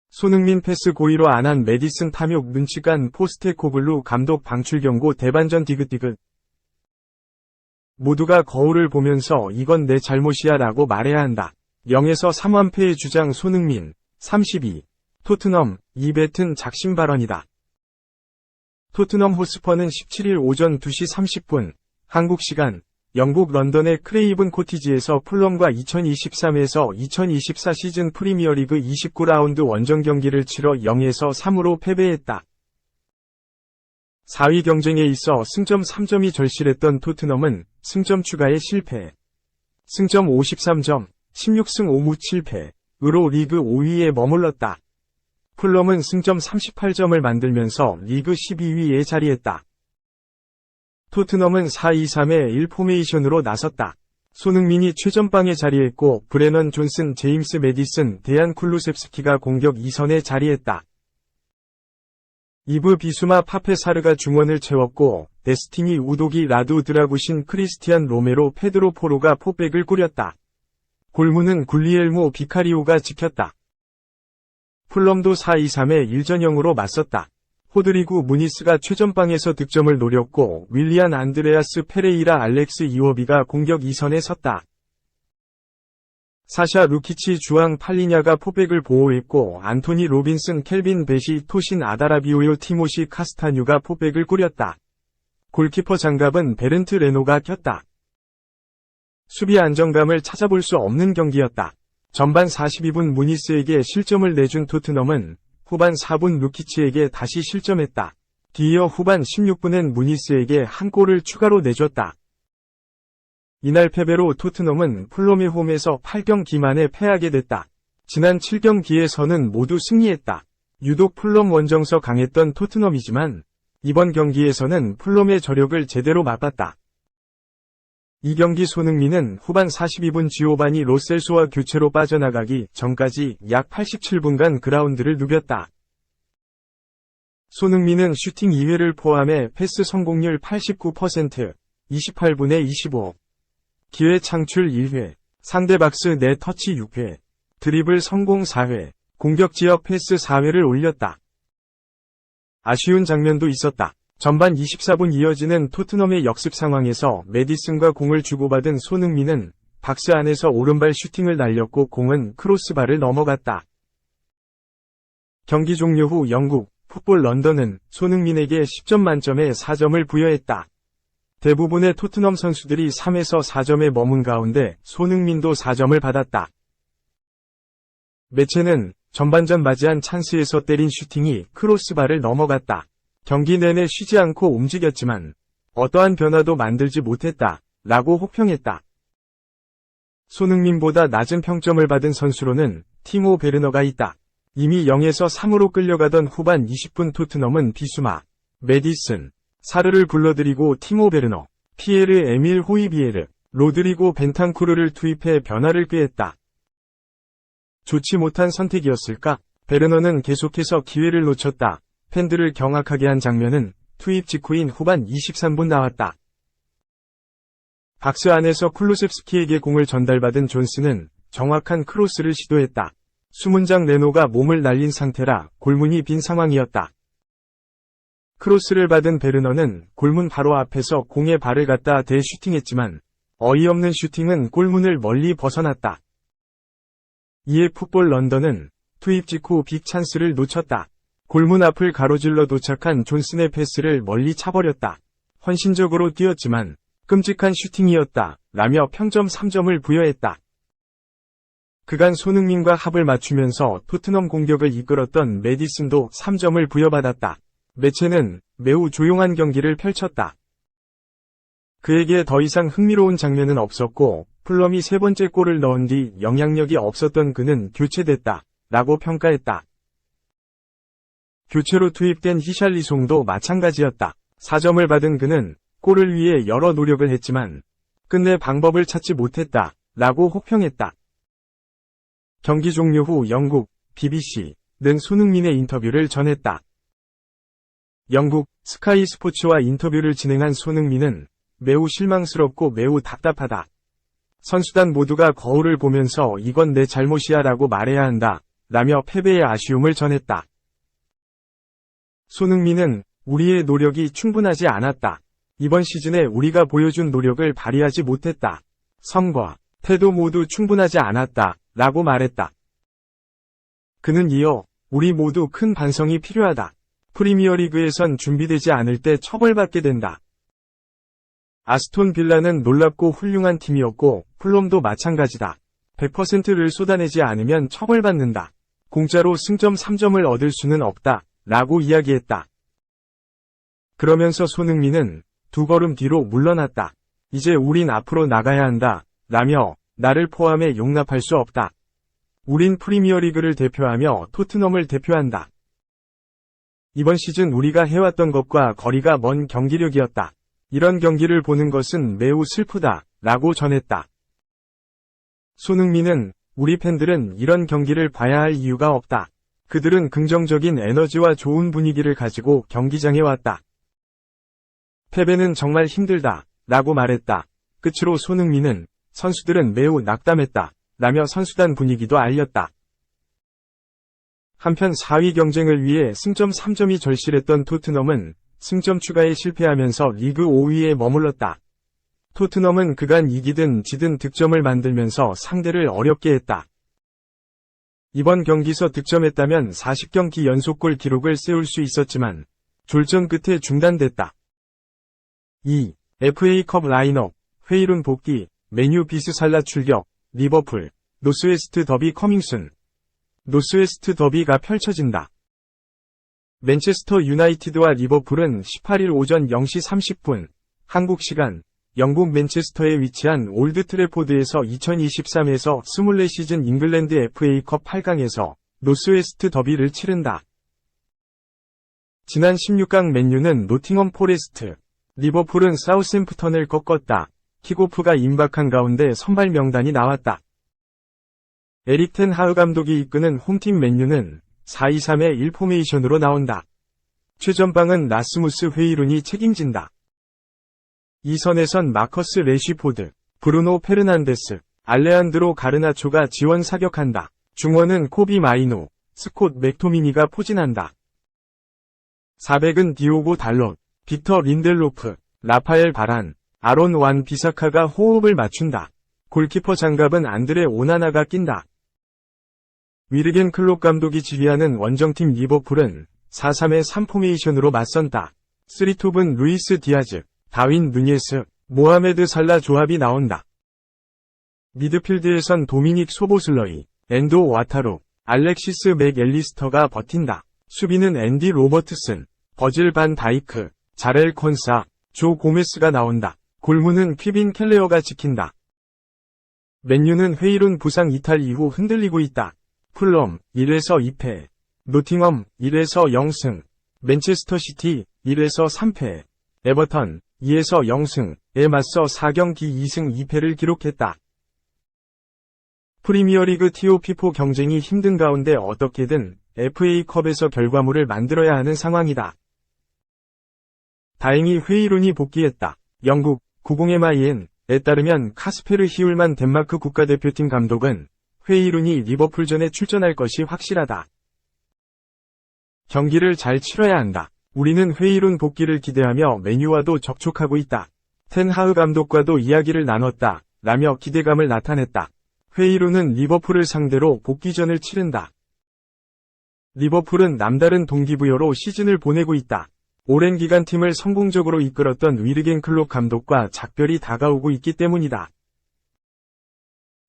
손흥민 패스 고의로 안한 메디슨 탐욕 눈치간 포스테코글루 감독 방출 경고 대반전 디귿디귿. 모두가 거울을 보면서 이건 내 잘못이야 라고 말해야 한다. 0에서 3완패의 주장 손흥민, 32. 토트넘, 이베튼 작심 발언이다. 토트넘 호스퍼는 17일 오전 2시 30분, 한국 시간, 영국 런던의 크레이븐 코티지에서 풀럼과 2023에서 2024 시즌 프리미어리그 29라운드 원정 경기를 치러 0에서 3으로 패배했다. 4위 경쟁에 있어 승점 3점이 절실했던 토트넘은 승점 추가에 실패. 승점 53점, 16승 5무 7패으로 리그 5위에 머물렀다. 풀럼은 승점 38점을 만들면서 리그 12위에 자리했다. 토트넘은 4-2-3-1 포메이션으로 나섰다. 손흥민이 최전방에 자리했고 브레넌 존슨, 제임스 메디슨, 데안 쿨루셉스키가 공격 2선에 자리했다. 이브 비수마 파페사르가 중원을 채웠고 데스티니 우도기 라두 드라구신 크리스티안 로메로 페드로 포로가 포백을 꾸렸다. 골문은 굴리엘모 비카리오가 지켰다. 풀럼도 4-2-3-1 전형으로 맞섰다. 호드리구 무니스가 최전방에서 득점을 노렸고 윌리안 안드레아스 페레이라 알렉스 이워비가 공격 2선에 섰다. 사샤 루키치 주앙 팔리냐가 포백을 보호했고 안토니 로빈슨 켈빈 베시 토신 아다라비오요 티모시 카스타뉴가 포백을 꾸렸다. 골키퍼 장갑은 베른트 레노가 켰다. 수비 안정감을 찾아볼 수 없는 경기였다. 전반 42분 무니스에게 실점을 내준 토트넘은 후반 4분 루키치에게 다시 실점했다. 뒤이어 후반 16분엔 무니스에게 한 골을 추가로 내줬다. 이날 패배로 토트넘은 풀럼의 홈에서 8경기 만에 패하게 됐다. 지난 7경기에서는 모두 승리했다. 유독 풀럼 원정서 강했던 토트넘이지만 이번 경기에서는 풀럼의 저력을 제대로 맛봤다. 이 경기 손흥민은 후반 42분 지오바니 로셀소와 교체로 빠져나가기 전까지 약 87분간 그라운드를 누볐다. 손흥민은 슈팅 2회를 포함해 패스 성공률 89%, 28분에 25. 기회 창출 1회, 상대 박스 내 터치 6회, 드리블 성공 4회, 공격 지역 패스 4회를 올렸다. 아쉬운 장면도 있었다. 전반 24분 이어지는 토트넘의 역습 상황에서 메디슨과 공을 주고받은 손흥민은 박스 안에서 오른발 슈팅을 날렸고 공은 크로스바를 넘어갔다. 경기 종료 후 영국 풋볼 런던은 손흥민에게 10점 만점에 4점을 부여했다. 대부분의 토트넘 선수들이 3에서 4점에 머문 가운데 손흥민도 4점을 받았다. 매체는 전반전 맞이한 찬스에서 때린 슈팅이 크로스바를 넘어갔다. 경기 내내 쉬지 않고 움직였지만 어떠한 변화도 만들지 못했다 라고 혹평했다. 손흥민보다 낮은 평점을 받은 선수로는 티모 베르너가 있다. 이미 0에서 3으로 끌려가던 후반 20분 토트넘은 비수마, 메디슨, 사르를 불러들이고 티모 베르너, 피에르 에밀 호이비에르, 로드리고 벤탄쿠르를 투입해 변화를 꾀했다. 좋지 못한 선택이었을까? 베르너는 계속해서 기회를 놓쳤다. 팬들을 경악하게 한 장면은 투입 직후인 후반 23분 나왔다. 박스 안에서 쿨루셉스키에게 공을 전달받은 존스는 정확한 크로스를 시도했다. 수문장 레노가 몸을 날린 상태라 골문이 빈 상황이었다. 크로스를 받은 베르너는 골문 바로 앞에서 공에 발을 갖다 대 슈팅했지만 어이없는 슈팅은 골문을 멀리 벗어났다. 이에 풋볼 런던은 투입 직후 빅 찬스를 놓쳤다. 골문 앞을 가로질러 도착한 존슨의 패스를 멀리 차버렸다. 헌신적으로 뛰었지만 끔찍한 슈팅이었다 라며 평점 3점을 부여했다. 그간 손흥민과 합을 맞추면서 토트넘 공격을 이끌었던 메디슨도 3점을 부여받았다. 매체는 매우 조용한 경기를 펼쳤다. 그에게 더 이상 흥미로운 장면은 없었고 풀럼이 세 번째 골을 넣은 뒤 영향력이 없었던 그는 교체됐다 라고 평가했다. 교체로 투입된 히샬리송도 마찬가지였다. 4점을 받은 그는 골을 위해 여러 노력을 했지만 끝내 방법을 찾지 못했다 라고 혹평했다. 경기 종료 후 영국 BBC는 손흥민의 인터뷰를 전했다. 영국 스카이 스포츠와 인터뷰를 진행한 손흥민은 매우 실망스럽고 매우 답답하다. 선수단 모두가 거울을 보면서 이건 내 잘못이야 라고 말해야 한다. 라며 패배의 아쉬움을 전했다. 손흥민은 우리의 노력이 충분하지 않았다. 이번 시즌에 우리가 보여준 노력을 발휘하지 못했다. 성과, 태도 모두 충분하지 않았다. 라고 말했다. 그는 이어 우리 모두 큰 반성이 필요하다. 프리미어리그에선 준비되지 않을 때 처벌받게 된다. 아스톤 빌라는 놀랍고 훌륭한 팀이었고 풀럼도 마찬가지다. 100%를 쏟아내지 않으면 처벌받는다. 공짜로 승점 3점을 얻을 수는 없다. 라고 이야기했다. 그러면서 손흥민은 두 걸음 뒤로 물러났다. 이제 우린 앞으로 나가야 한다. 라며 나를 포함해 용납할 수 없다. 우린 프리미어리그를 대표하며 토트넘을 대표한다. 이번 시즌 우리가 해왔던 것과 거리가 먼 경기력이었다. 이런 경기를 보는 것은 매우 슬프다. 라고 전했다. 손흥민은 우리 팬들은 이런 경기를 봐야 할 이유가 없다. 그들은 긍정적인 에너지와 좋은 분위기를 가지고 경기장에 왔다. 패배는 정말 힘들다. 라고 말했다. 끝으로 손흥민은 선수들은 매우 낙담했다. 라며 선수단 분위기도 알렸다. 한편 4위 경쟁을 위해 승점 3점이 절실했던 토트넘은 승점 추가에 실패하면서 리그 5위에 머물렀다. 토트넘은 그간 이기든 지든 득점을 만들면서 상대를 어렵게 했다. 이번 경기서 득점했다면 40경기 연속골 기록을 세울 수 있었지만 졸전 끝에 중단됐다. 2. FA컵 라인업, 회일운 복귀, 메뉴 비스 살라 출격, 리버풀, 노스웨스트 더비 커밍순. 노스웨스트 더비가 펼쳐진다. 맨체스터 유나이티드와 리버풀은 18일 오전 0시 30분, 한국 시간, 영국 맨체스터에 위치한 올드 트래포드에서 2023에서 24시즌 잉글랜드 FA컵 8강에서 노스웨스트 더비를 치른다. 지난 16강 맨유는 노팅엄 포레스트, 리버풀은 사우샘프턴을 꺾었다. 킥오프가 임박한 가운데 선발 명단이 나왔다. 에릭 텐 하흐 감독이 이끄는 홈팀 맨유는 4-2-3의 1포메이션으로 나온다. 최전방은 라스무스 회이룬이 책임진다. 이 선에선 마커스 레쉬포드, 브루노 페르난데스, 알레한드로 가르나초가 지원 사격한다. 중원은 코비 마이노, 스콧 맥토미니가 포진한다. 400은 디오고 달롯, 빅터 린델로프, 라파엘 바란, 아론 완 비사카가 호흡을 맞춘다. 골키퍼 장갑은 안드레 오나나가 낀다. 위르겐 클롭 감독이 지휘하는 원정팀 리버풀은 4-3의 3포메이션으로 맞선다. 3톱은 루이스 디아즈, 다윈 누니에스, 모하메드 살라 조합이 나온다. 미드필드에선 도미닉 소보슬러이, 엔도 와타루, 알렉시스 맥앨리스터가 버틴다. 수비는 앤디 로버트슨, 버질 반 다이크, 자렐 콘사, 조 고메스가 나온다. 골문은 퀴빈 켈레어가 지킨다. 맨유는 회일운 부상 이탈 이후 흔들리고 있다. 풀럼 1에서 2패, 노팅엄 1에서 0승, 맨체스터 시티 1에서 3패, 에버턴 2에서 0승에 맞서 4경기 2승 2패를 기록했다. 프리미어리그 TOP4 경쟁이 힘든 가운데 어떻게든 FA컵에서 결과물을 만들어야 하는 상황이다. 다행히 회일운이 복귀했다. 영국 90MIN에 따르면 카스페르 히울만 덴마크 국가대표팀 감독은 회일운이 리버풀전에 출전할 것이 확실하다. 경기를 잘 치러야 한다. 우리는 회일운 복귀를 기대하며 맨유와도 접촉하고 있다. 텐 하흐 감독과도 이야기를 나눴다. 라며 기대감을 나타냈다. 회일운은 리버풀을 상대로 복귀전을 치른다. 리버풀은 남다른 동기부여로 시즌을 보내고 있다. 오랜 기간 팀을 성공적으로 이끌었던 위르겐 클롭 감독과 작별이 다가오고 있기 때문이다.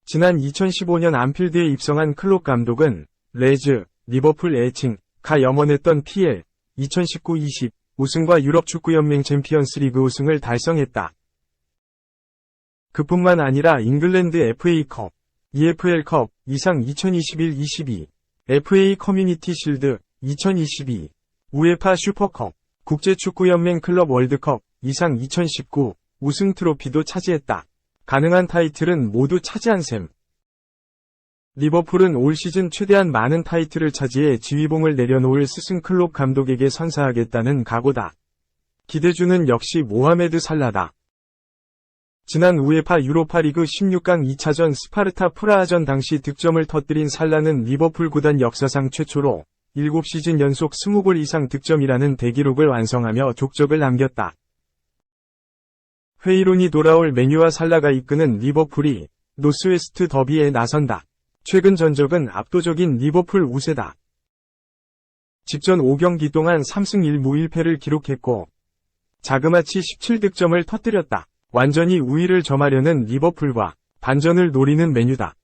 지난 2015년 안필드에 입성한 클롭 감독은 레즈, 리버풀 애칭가 염원했던 PL 2019-20 우승과 유럽축구연맹 챔피언스리그 우승을 달성했다. 그뿐만 아니라 잉글랜드 FA컵, EFL컵 이상 2021-22, FA 커뮤니티 실드 2022, 우에파 슈퍼컵, 국제축구연맹 클럽 월드컵 이상 2019 우승 트로피도 차지했다. 가능한 타이틀은 모두 차지한 셈. 리버풀은 올 시즌 최대한 많은 타이틀을 차지해 지휘봉을 내려놓을 스승 클롭 감독에게 선사하겠다는 각오다. 기대주는 역시 모하메드 살라다. 지난 우에파 유로파리그 16강 2차전 스파르타 프라하전 당시 득점을 터뜨린 살라는 리버풀 구단 역사상 최초로 7시즌 연속 20골 이상 득점이라는 대기록을 완성하며 족적을 남겼다. 회의론이 돌아올 메뉴와 살라가 이끄는 리버풀이 노스웨스트 더비에 나선다. 최근 전적은 압도적인 리버풀 우세다. 직전 5경기 동안 3승 1무 1패를 기록했고 자그마치 17득점을 터뜨렸다. 완전히 우위를 점하려는 리버풀과 반전을 노리는 메뉴다.